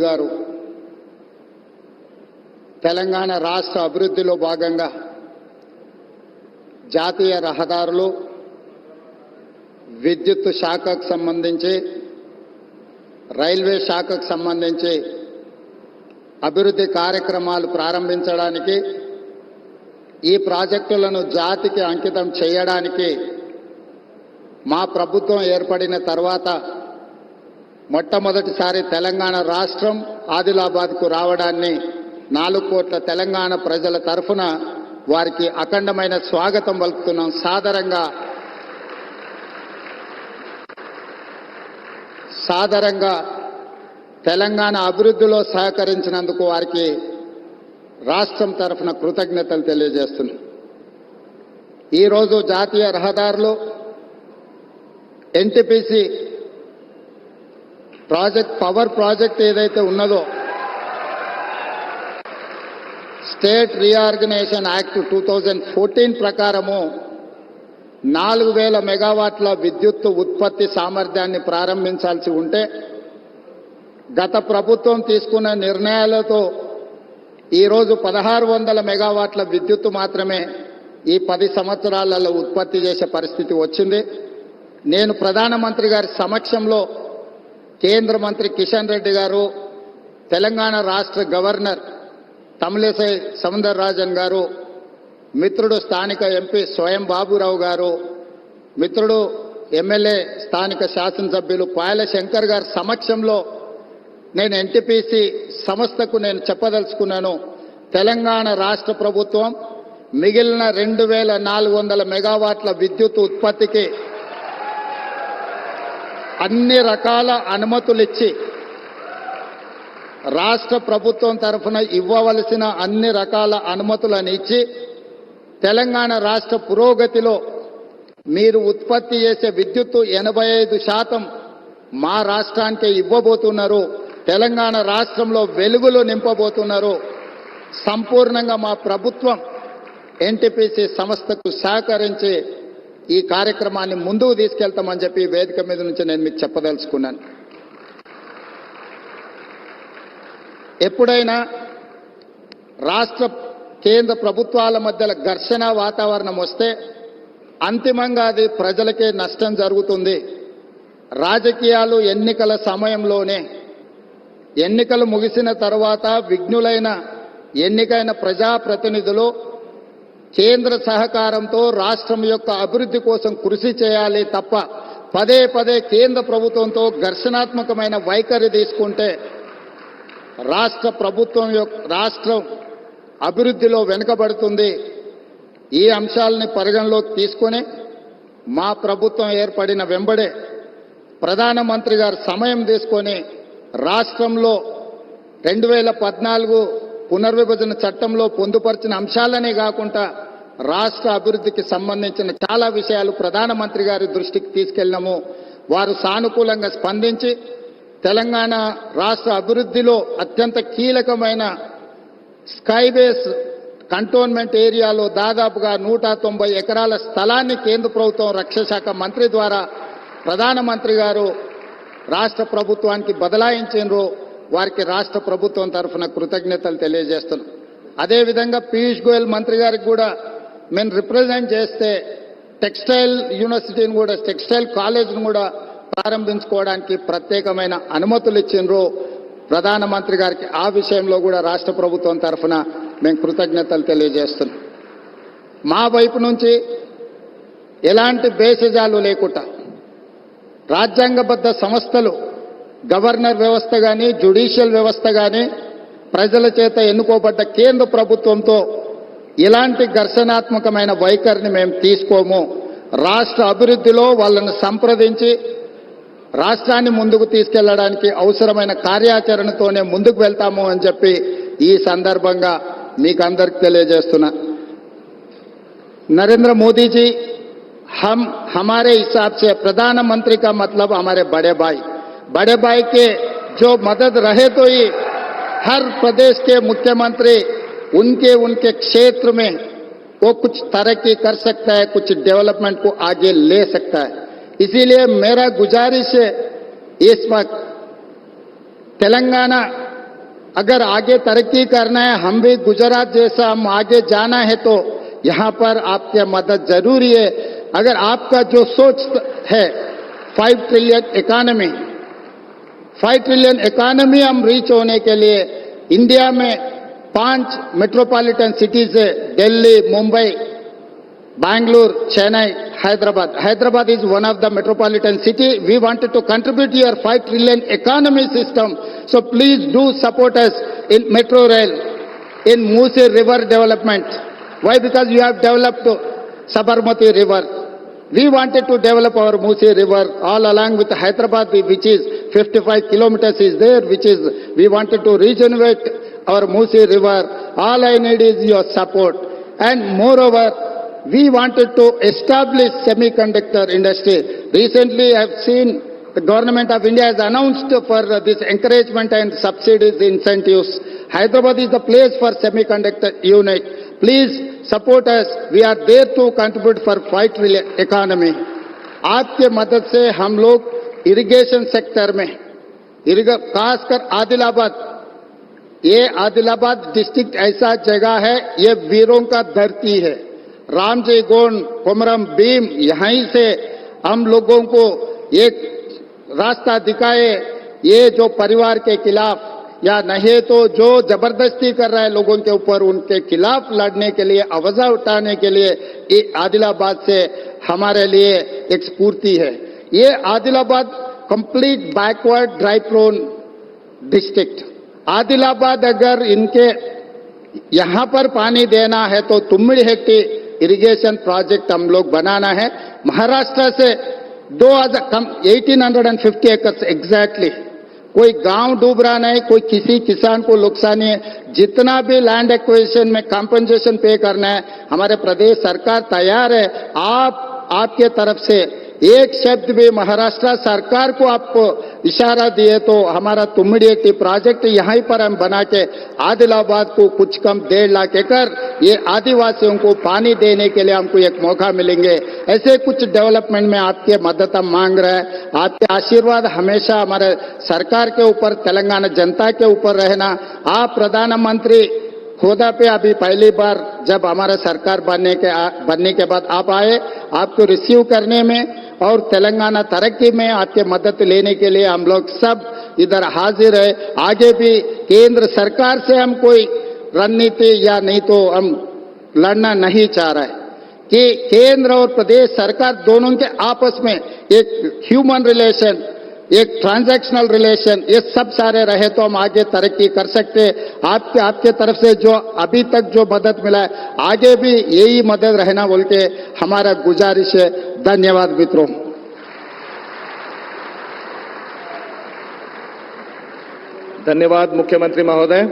గారు తెలంగాణ రాష్ట్ర అభివృద్ధిలో భాగంగా జాతీయ రహదారులు, విద్యుత్ శాఖకు సంబంధించి, రైల్వే శాఖకు సంబంధించి అభివృద్ధి కార్యక్రమాలు ప్రారంభించడానికి, ఈ ప్రాజెక్టులను జాతికి అంకితం చేయడానికి మా ప్రభుత్వం ఏర్పడిన తర్వాత మొట్టమొదటిసారి తెలంగాణ రాష్ట్రం ఆదిలాబాద్కు రావడాన్ని 4 కోట్ల తెలంగాణ ప్రజల తరఫున వారికి అఖండమైన స్వాగతం పలుకుతున్నాం. సాదరంగా తెలంగాణ అభివృద్ధిలో సహకరించినందుకు వారికి రాష్ట్రం తరఫున కృతజ్ఞతలు తెలియజేస్తున్నాం. ఈరోజు జాతీయ రహదారులు, ఎన్టీపీసీ పవర్ ప్రాజెక్ట్ ఏదైతే ఉన్నదో, స్టేట్ రీఆర్గనైజేషన్ యాక్ట్ 2014 ప్రకారము 4000 మెగావాట్ల విద్యుత్ ఉత్పత్తి సామర్థ్యాన్ని ప్రారంభించాల్సి ఉంటే, గత ప్రభుత్వం తీసుకున్న నిర్ణయాలతో ఈరోజు 1600 మెగావాట్ల విద్యుత్తు మాత్రమే ఈ 10 సంవత్సరాలలో ఉత్పత్తి చేసే పరిస్థితి వచ్చింది. నేను ప్రధానమంత్రి గారి సమక్షంలో కేంద్ర మంత్రి కిషన్ రెడ్డి గారు, తెలంగాణ రాష్ట్ర గవర్నర్ తమిళిసై సౌందరరాజన్ గారు, మిత్రుడు స్థానిక ఎంపీ స్వయం బాబురావు గారు, మిత్రుడు ఎమ్మెల్యే స్థానిక శాసనసభ్యులు పాయల శంకర్ గారి సమక్షంలో నేను ఎన్టీపీసీ సంస్థకు నేను చెప్పదలుచుకున్నాను. తెలంగాణ రాష్ట్ర ప్రభుత్వం మిగిలిన 2400 మెగావాట్ల విద్యుత్ ఉత్పత్తికి అన్ని రకాల అనుమతులు ఇచ్చి, రాష్ట్ర ప్రభుత్వం తరఫున ఇవ్వవలసిన అన్ని రకాల అనుమతులను ఇచ్చి, తెలంగాణ రాష్ట్ర పురోగతిలో మీరు ఉత్పత్తి చేసే విద్యుత్తు 85% మా రాష్ట్రానికే ఇవ్వబోతున్నారు. తెలంగాణ రాష్ట్రంలో వెలుగులు నింపబోతున్నారు. సంపూర్ణంగా మా ప్రభుత్వం ఎన్టీపీసీ సంస్థకు సహకరించి ఈ కార్యక్రమాన్ని ముందుకు తీసుకెళ్తామని చెప్పి వేదిక మీద నుంచి నేను మీకు చెప్పదలుచుకున్నాను. ఎప్పుడైనా రాష్ట్ర కేంద్ర ప్రభుత్వాల మధ్యలో ఘర్షణ వాతావరణం వస్తే అంతిమంగా అది ప్రజలకే నష్టం జరుగుతుంది. రాజకీయాలు ఎన్నికల సమయంలోనే, ఎన్నికలు ముగిసిన తర్వాత విఘ్నులైన ఎన్నికైన ప్రజాప్రతినిధులు కేంద్ర సహకారంతో రాష్ట్రం యొక్క అభివృద్ధి కోసం కృషి చేయాలి తప్ప పదే పదే కేంద్ర ప్రభుత్వంతో ఘర్షణాత్మకమైన వైఖరి తీసుకుంటే రాష్ట్రం అభివృద్ధిలో వెనుకబడుతుంది. ఈ అంశాలని పరిగణలోకి తీసుకొని మా ప్రభుత్వం ఏర్పడిన వెంబడే ప్రధానమంత్రి గారు సమయం తీసుకొని రాష్ట్రంలో 2014 పునర్విభజన చట్టంలో పొందుపరిచిన అంశాలనే కాకుండా రాష్ట్ర అభివృద్ధికి సంబంధించిన చాలా విషయాలు ప్రధానమంత్రి గారి దృష్టికి తీసుకెళ్లాము. వారు సానుకూలంగా స్పందించి తెలంగాణ రాష్ట్ర అభివృద్ధిలో అత్యంత కీలకమైన స్కైబేస్ కంటోన్మెంట్ ఏరియాలో దాదాపుగా 190 ఎకరాల స్థలాన్ని కేంద్ర ప్రభుత్వం రక్షణ శాఖ మంత్రి ద్వారా ప్రధానమంత్రి గారు రాష్ట్ర ప్రభుత్వానికి బదలాయించారు. వారికి రాష్ట్ర ప్రభుత్వం తరఫున కృతజ్ఞతలు తెలియజేస్తున్నాం. అదేవిధంగా పీయూష్ గోయల్ మంత్రి గారికి కూడా మేము రిప్రజెంట్ చేస్తే టెక్స్టైల్ యూనివర్సిటీని కూడా, టెక్స్టైల్ కాలేజ్ను కూడా ప్రారంభించుకోవడానికి ప్రత్యేకమైన అనుమతులు ఇచ్చిండ్రు ప్రధానమంత్రి గారికి. ఆ విషయంలో కూడా రాష్ట్ర ప్రభుత్వం తరఫున మేము కృతజ్ఞతలు తెలియజేస్తున్నాం. మా వైపు నుంచి ఎలాంటి భేషజాలు లేకుండా రాజ్యాంగబద్ధ సంస్థలు, గవర్నర్ వ్యవస్థ కానీ, జ్యుడిషియల్ వ్యవస్థ కానీ, ప్రజల చేత ఎన్నుకోబడ్డ కేంద్ర ప్రభుత్వంతో ఇలాంటి ఘర్షణాత్మకమైన వైఖరిని మేము తీసుకోము. రాష్ట్ర అభివృద్ధిలో వాళ్ళను సంప్రదించి రాష్ట్రాన్ని ముందుకు తీసుకెళ్లడానికి అవసరమైన కార్యాచరణతోనే ముందుకు వెళ్తాము అని చెప్పి ఈ సందర్భంగా మీకు అందరికి తెలియజేస్తున్నా. नरेंद्र मोदी जी हमारे हिसाब से प्रधानमंत्री का मतलब हमारे बड़े भाई के जो मदद रहे तो ही हर प्रदेश के मुख्यमंत्री उनके क्षेत्र में वो कुछ तरक्की कर सकता है, कुछ डेवलपमेंट को आगे ले सकता है. इसीलिए मेरा गुजारिश है इस वक्त तेलंगाना अगर आगे तरक्की करना है, हम भी गुजरात जैसा हम आगे जाना है तो यहाँ पर आपकी मदद जरूरी है। अगर आपका जो सोच है 5 ट्रिलियन इकोनॉमी, 5 ट्रिलियन इकोनॉमी हम रीच होने के लिए इंडिया में 5 मेट्रोपॉलिटन सिटीज है, Delhi, Mumbai, Bangalore, Chennai, Hyderabad. Hyderabad is one of the metropolitan city. We wanted to contribute to your 5 trillion economy system. So please do support us in metro rail, in Musi River development. Why? Because you have developed Sabarmati River. We wanted to develop our Musi River all along with Hyderabad, which is 55 kilometers is there, which is, we wanted to regenerate our Musi River. All I need is your support. And moreover, we wanted to establish semiconductor industry. Recently, I have seen the government of India has announced for this encouragement and subsidies, incentives. Hyderabad is the place for semiconductor unit. Please support us. We are there to contribute for 5 trillion economy. आपके मदद से हम लोग irrigation sector में, खासकर आदिलाबाद, ये Adilabad district ऐसा जगह है, ये वीरों का धरती है। रामजी गोंड, कोमरम भीम, यहीं से हम लोगों को एक रास्ता दिखाए। ये जो परिवार के खिलाफ या नहीं तो जो जबरदस्ती कर रहा है लोगों के ऊपर, उनके खिलाफ लड़ने के लिए, आवाज उठाने के लिए ये आदिलाबाद से हमारे लिए एक स्फूर्ति है। ये Adilabad complete backward dry prone district. Adilabad अगर इनके यहां पर पानी देना है तो तुम्मिड़ी हेक्टी इरिगेशन प्रोजेक्ट हम लोग बनाना है। महाराष्ट्र से 1850 एकर्स एग्जैक्टली, कोई गांव डूब रहा नहीं, कोई किसी किसान को नुकसान नहीं है। जितना भी लैंड एक्विजिशन में कंपनसेशन पे करना है, हमारे प्रदेश सरकार तैयार है। आपके तरफ से एक शब्द भी महाराष्ट्र सरकार को आप इशारा दिए तो हमारा तुम्मिड़ी प्रोजेक्ट यहीं पर हम बना के आदिलाबाद को कुछ कम 1.5 लाख एकड़ ये आदिवासियों को पानी देने के लिए हमको एक मौका मिलेंगे। ऐसे कुछ डेवलपमेंट में आपके मदद हम मांग रहे हैं। आपके आशीर्वाद हमेशा हमारे सरकार के ऊपर, तेलंगाना जनता के ऊपर रहना। आप प्रधानमंत्री होदा पे अभी पहली बार जब हमारा सरकार बनने के बाद आप आए, आपको रिसीव करने में और तेलंगाना तरक्की में आपके मदद लेने के लिए हम लोग सब इधर हाजिर है। आगे भी केंद्र सरकार से हम कोई रणनीति या नहीं तो हम लड़ना नहीं चाह रहे कि केंद्र और प्रदेश सरकार दोनों के आपस में एक ह्यूमन रिलेशन, एक ट्रांजैक्शनल रिलेशन, ये सब सारे रहे तो हम आगे तरक्की कर सकते। आपके तरफ से जो अभी तक जो मदद मिला है, आगे भी यही मदद रहना बोल के हमारा गुजारिश है। धन्यवाद मित्रों। धन्यवाद मुख्यमंत्री महोदय।